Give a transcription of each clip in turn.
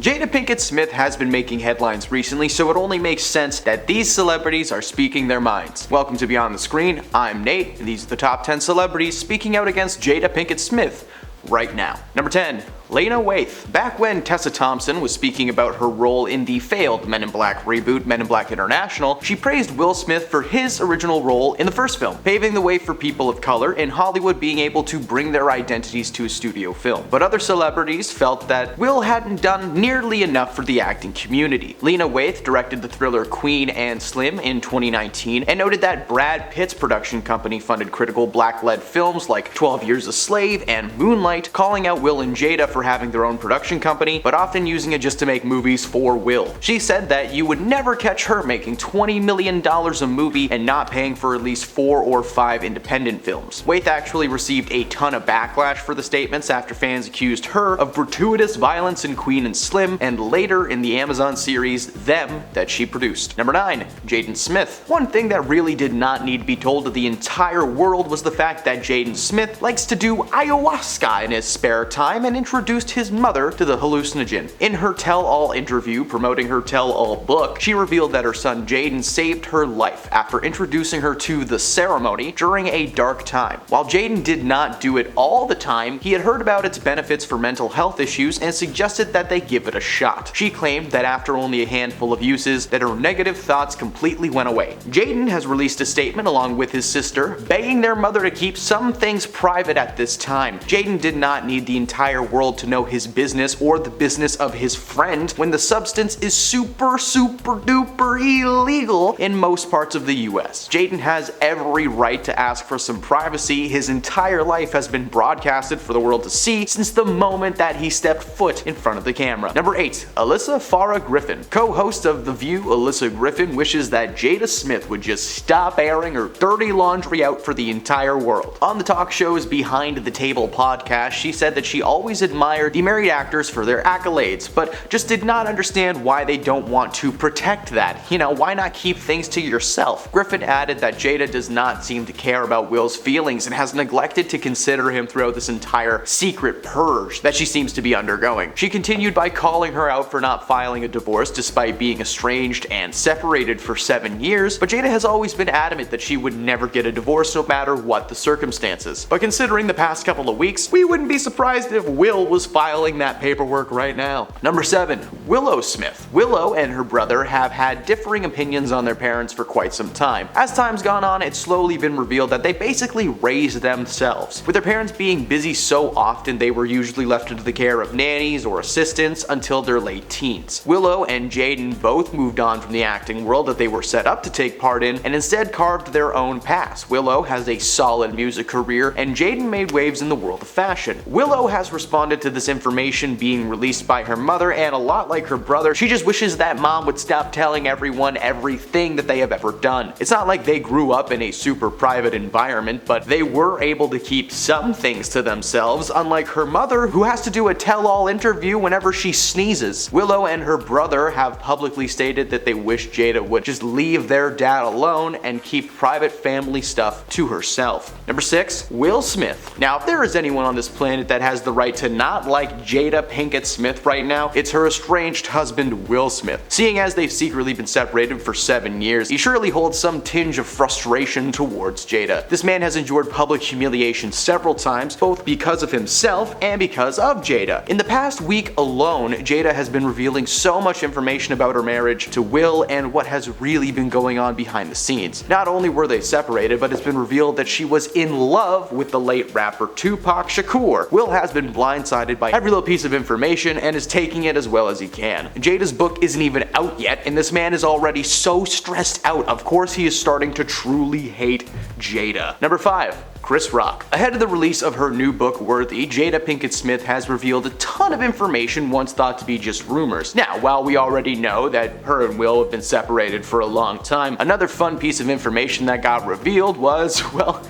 Jada Pinkett Smith has been making headlines recently, so it only makes sense that these celebrities are speaking their minds. Welcome to Beyond the Screen, I'm Nate, and these are the top 10 celebrities speaking out against Jada Pinkett Smith right now. Number 10. Lena Waithe. Back when Tessa Thompson was speaking about her role in the failed Men in Black reboot Men in Black International, she praised Will Smith for his original role in the first film, paving the way for people of color in Hollywood being able to bring their identities to a studio film. But other celebrities felt that Will hadn't done nearly enough for the acting community. Lena Waithe directed the thriller Queen and Slim in 2019 and noted that Brad Pitt's production company funded critical black-led films like 12 Years a Slave and Moonlight, calling out Will and Jada for having their own production company, but often using it just to make movies for Will. She said that you would never catch her making $20 million a movie and not paying for at least 4 or 5 independent films. Waithe actually received a ton of backlash for the statements after fans accused her of gratuitous violence in Queen and Slim, and later in the Amazon series Them that she produced. Number 9. Jaden Smith. One thing that really did not need to be told to the entire world was the fact that Jaden Smith likes to do ayahuasca in his spare time and introduced his mother to the hallucinogen. In her tell-all interview promoting her tell-all book, she revealed that her son Jaden saved her life after introducing her to the ceremony during a dark time. While Jaden did not do it all the time, he had heard about its benefits for mental health issues and suggested that they give it a shot. She claimed that after only a handful of uses, that her negative thoughts completely went away. Jaden has released a statement along with his sister, begging their mother to keep some things private at this time. Jaden did not need the entire world to know his business or the business of his friend when the substance is super duper illegal in most parts of the US. Jaden has every right to ask for some privacy. His entire life has been broadcasted for the world to see since the moment that he stepped foot in front of the camera. Number 8. Alyssa Farah Griffin. Co-host of The View, Alyssa Griffin wishes that Jada Smith would just stop airing her dirty laundry out for the entire world. On the talk show's Behind the Table podcast, she said that she always admired the married actors for their accolades, but just did not understand why they don't want to protect that. Why not keep things to yourself? Griffin added that Jada does not seem to care about Will's feelings and has neglected to consider him throughout this entire secret purge that she seems to be undergoing. She continued by calling her out for not filing a divorce despite being estranged and separated for 7 years, but Jada has always been adamant that she would never get a divorce no matter what the circumstances. But considering the past couple of weeks, we wouldn't be surprised if Will was filing that paperwork right now. Number 7. Willow Smith. Willow and her brother have had differing opinions on their parents for quite some time. As time's gone on, it's slowly been revealed that they basically raised themselves, with their parents being busy so often they were usually left into the care of nannies or assistants until their late teens. Willow and Jaden both moved on from the acting world that they were set up to take part in and instead carved their own paths. Willow has a solid music career and Jaden made waves in the world of fashion. Willow has responded to this information being released by her mother, and a lot like her brother, she just wishes that mom would stop telling everyone everything that they have ever done. It's not like they grew up in a super private environment, but they were able to keep some things to themselves, unlike her mother, who has to do a tell-all interview whenever she sneezes. Willow and her brother have publicly stated that they wish Jada would just leave their dad alone and keep private family stuff to herself. Number 6. Will Smith. Now, if there is anyone on this planet that has the right to not like Jada Pinkett Smith right now, it's her estranged husband Will Smith. Seeing as they've secretly been separated for 7 years, he surely holds some tinge of frustration towards Jada. This man has endured public humiliation several times, both because of himself and because of Jada. In the past week alone, Jada has been revealing so much information about her marriage to Will and what has really been going on behind the scenes. Not only were they separated, but it's been revealed that she was in love with the late rapper Tupac Shakur. Will has been blindsided by every little piece of information and is taking it as well as he can. Jada's book isn't even out yet, and this man is already so stressed out. Of course he is starting to truly hate Jada. Number 5. Chris Rock. Ahead of the release of her new book Worthy, Jada Pinkett Smith has revealed a ton of information once thought to be just rumors. Now, while we already know that her and Will have been separated for a long time, another fun piece of information that got revealed was, well,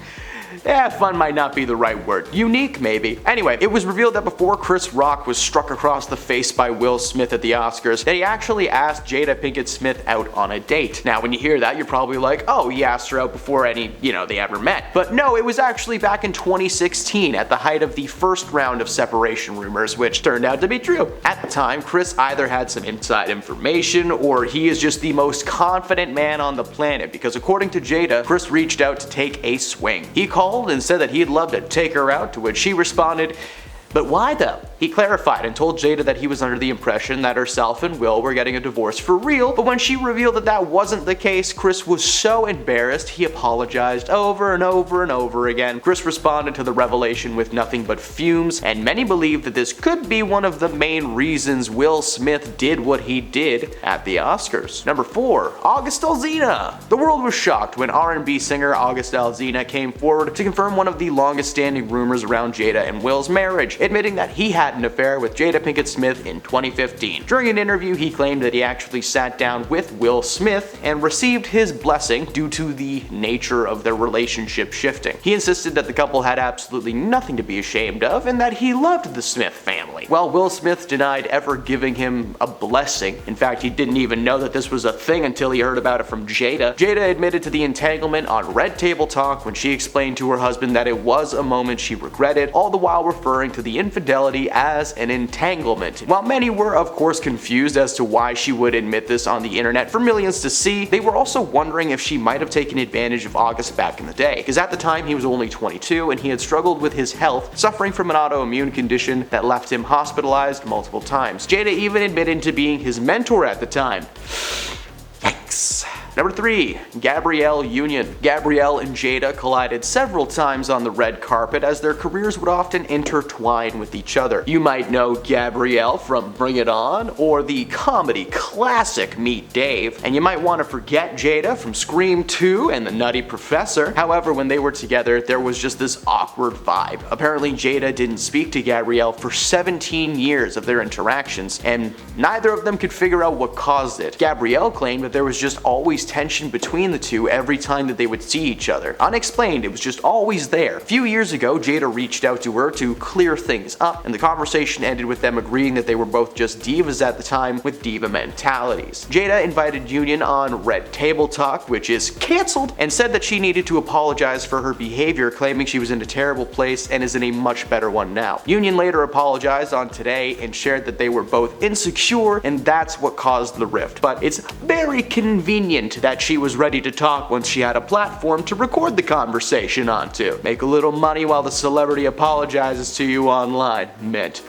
Fun might not be the right word. Unique, maybe. Anyway, it was revealed that before Chris Rock was struck across the face by Will Smith at the Oscars, that he actually asked Jada Pinkett Smith out on a date. Now, when you hear that, you're probably like, oh, he asked her out before they ever met. But no, it was actually back in 2016 at the height of the first round of separation rumors, which turned out to be true. At the time, Chris either had some inside information or he is just the most confident man on the planet, because according to Jada, Chris reached out to take a swing. He called and said that he'd love to take her out, to which she responded, "But why though?" He clarified and told Jada that he was under the impression that herself and Will were getting a divorce for real, but when she revealed that that wasn't the case, Chris was so embarrassed he apologized over and over and over again. Chris responded to the revelation with nothing but fumes, and many believe that this could be one of the main reasons Will Smith did what he did at the Oscars. Number 4. August Alsina. The world was shocked when R&B singer August Alsina came forward to confirm one of the longest standing rumors around Jada and Will's marriage, admitting that he had an affair with Jada Pinkett Smith in 2015. During an interview, he claimed that he actually sat down with Will Smith and received his blessing due to the nature of their relationship shifting. He insisted that the couple had absolutely nothing to be ashamed of and that he loved the Smith family. While Will Smith denied ever giving him a blessing, in fact he didn't even know that this was a thing until he heard about it from Jada, Jada admitted to the entanglement on Red Table Talk when she explained to her husband that it was a moment she regretted, all the while referring to the infidelity as an entanglement. While many were of course confused as to why she would admit this on the internet for millions to see, they were also wondering if she might have taken advantage of August back in the day, because at the time he was only 22 and he had struggled with his health, suffering from an autoimmune condition that left him hospitalized multiple times. Jada even admitted to being his mentor at the time. Yikes. Number 3. Gabrielle Union. Gabrielle and Jada collided several times on the red carpet as their careers would often intertwine with each other. You might know Gabrielle from Bring It On or the comedy classic Meet Dave, and you might want to forget Jada from Scream 2 and The Nutty Professor. However, when they were together, there was just this awkward vibe. Apparently, Jada didn't speak to Gabrielle for 17 years of their interactions, and neither of them could figure out what caused it. Gabrielle claimed that there was just always tension between the two every time that they would see each other. Unexplained, it was just always there. A few years ago, Jada reached out to her to clear things up, and the conversation ended with them agreeing that they were both just divas at the time with diva mentalities. Jada invited Union on Red Table Talk, which is cancelled, and said that she needed to apologize for her behavior, claiming she was in a terrible place and is in a much better one now. Union later apologized on Today and shared that they were both insecure and that's what caused the rift. But it's very convenient that she was ready to talk once she had a platform to record the conversation onto. Make a little money while the celebrity apologizes to you online. Mint.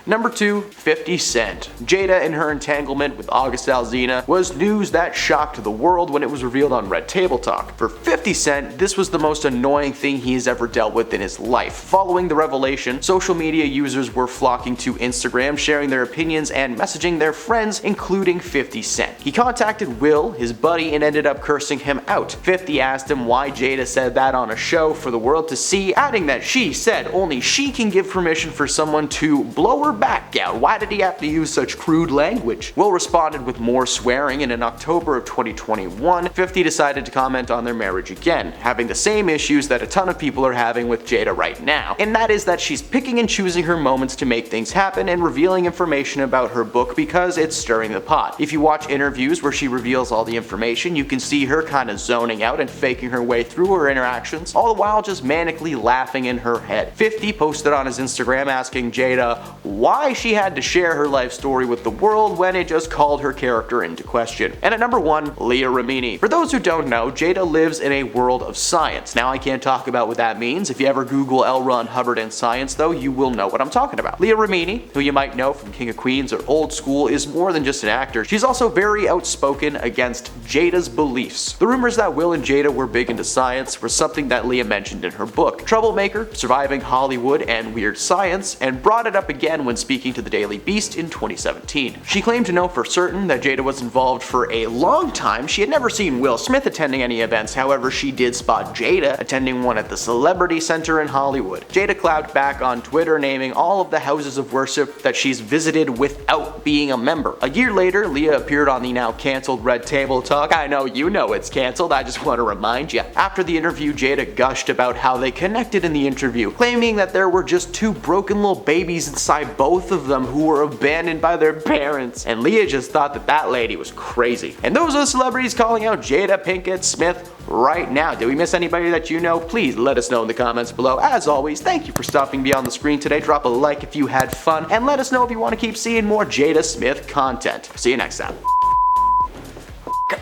Number 2. 50 Cent. Jada and her entanglement with August Alsina was news that shocked the world when it was revealed on Red Table Talk. For 50 Cent, this was the most annoying thing he has ever dealt with in his life. Following the revelation, social media users were flocking to Instagram, sharing their opinions and messaging their friends, including 50 Cent. He contacted Will, his buddy, and ended up cursing him out. 50 asked him why Jada said that on a show for the world to see, adding that she said only she can give permission for someone to blow her back out. Why did he have to use such crude language? Will responded with more swearing, and in October of 2021, 50 decided to comment on their marriage again, having the same issues that a ton of people are having with Jada right now, and that is that she's picking and choosing her moments to make things happen and revealing information about her book because it's stirring the pot. If you watch interviews where she reveals all the information, you can see her kind of zoning out and faking her way through her interactions, all the while just manically laughing in her head. 50 posted on his Instagram asking Jada why she had to share her life story with the world when it just called her character into question. And at number 1, Leah Remini. For those who don't know, Jada lives in a world of science. Now I can't talk about what that means. If you ever Google L. Ron Hubbard and science though, you will know what I'm talking about. Leah Remini, who you might know from King of Queens or Old School, is more than just an actor. She's also very outspoken against Jada's beliefs. The rumors that Will and Jada were big into science were something that Leah mentioned in her book, Troublemaker, Surviving Hollywood and Weird Science, and brought it up again when when speaking to the Daily Beast in 2017. She claimed to know for certain that Jada was involved for a long time. She had never seen Will Smith attending any events, however she did spot Jada attending one at the Celebrity Center in Hollywood. Jada clapped back on Twitter naming all of the houses of worship that she's visited without being a member. A year later, Leah appeared on the now cancelled Red Table Talk. I know you know it's cancelled, I just want to remind you. After the interview, Jada gushed about how they connected in the interview, claiming that there were just two broken little babies inside both of them who were abandoned by their parents. And Leah just thought that that lady was crazy. And those are the celebrities calling out Jada Pinkett Smith right now. Did we miss anybody that you know? Please let us know in the comments below. As always, thank you for stopping beyond the screen today. Drop a like if you had fun, and let us know if you want to keep seeing more Jada Smith content. See you next time.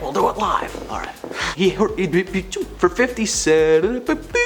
We'll do it live. Alright. For 50 cents.